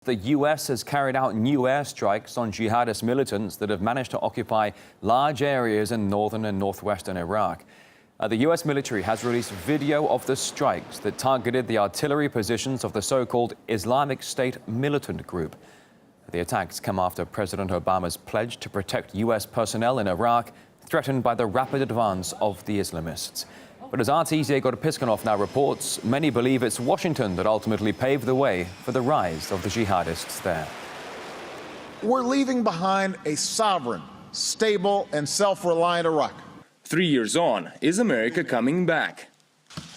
The U.S. has carried out new airstrikes on jihadist militants that have managed to occupy large areas in northern and northwestern Iraq. The U.S. military has released video of the strikes that targeted the artillery positions of the so-called Islamic State militant group. The attacks come after President Obama's pledge to protect U.S. personnel in Iraq, threatened by the rapid advance of the Islamists. But as RT's Igor Piskunov now reports, many believe it's Washington that ultimately paved the way for the rise of the jihadists there. We're leaving behind a sovereign, stable, and self-reliant Iraq. 3 years on, is America coming back?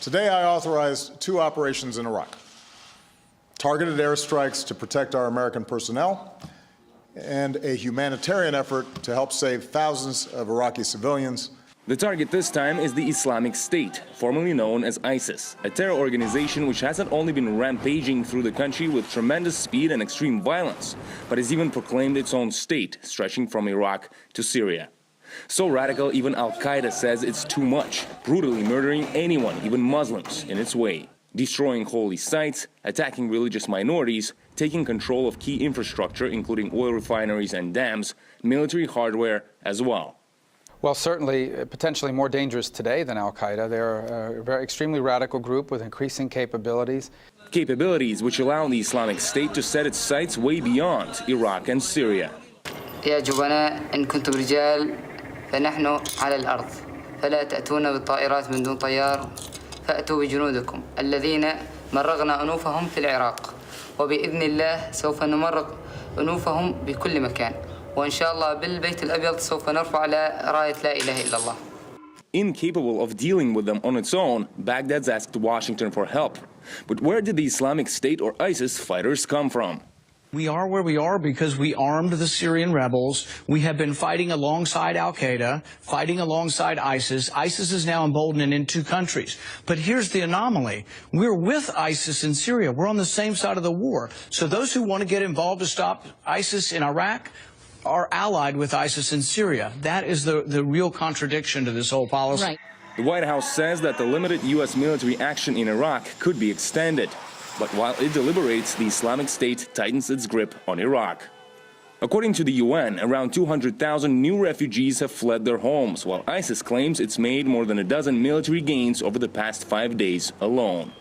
Today I authorized 2 operations in Iraq. Targeted airstrikes to protect our American personnel, and a humanitarian effort to help save thousands of Iraqi civilians. The target this time is the Islamic State, formerly known as ISIS, a terror organization which hasn't only been rampaging through the country with tremendous speed and extreme violence, but has even proclaimed its own state, stretching from Iraq to Syria. So radical, even Al-Qaeda says it's too much, brutally murdering anyone, even Muslims, in its way, destroying holy sites, attacking religious minorities, taking control of key infrastructure, including oil refineries and dams, military hardware as well. Well, certainly, potentially more dangerous today than Al-Qaeda. They're a very extremely radical group with increasing capabilities. Capabilities which allow the Islamic State to set its sights way beyond Iraq and Syria. يا جبناء إن كنتم رجال فنحن على الأرض فلا تأتون بالطائرات من دون طيار فأتوا بجنودكم الذين مرغنا أنوفهم في العراق وبإذن الله سوف نمرق أنوفهم بكل مكان. وإن شاء الله بالبيت الأبيض سوف نرفع على راية لا إله إلا الله. Incapable of dealing with them on its own, Baghdad's asked Washington for help. But where did the Islamic State or ISIS fighters come from? We are where we are because we armed the Syrian rebels. We have been fighting alongside Al-Qaeda, fighting alongside ISIS. ISIS is now emboldened in 2 countries. But here's the anomaly. We're with ISIS in Syria. We're on the same side of the war. So those who want to get involved to stop ISIS in Iraq are allied with ISIS in Syria. That is the real contradiction to this whole policy. Right. The White House says that the limited U.S. military action in Iraq could be extended. But while it deliberates, the Islamic State tightens its grip on Iraq. According to the UN, around 200,000 new refugees have fled their homes, while ISIS claims it's made more than a dozen military gains over the past 5 days alone.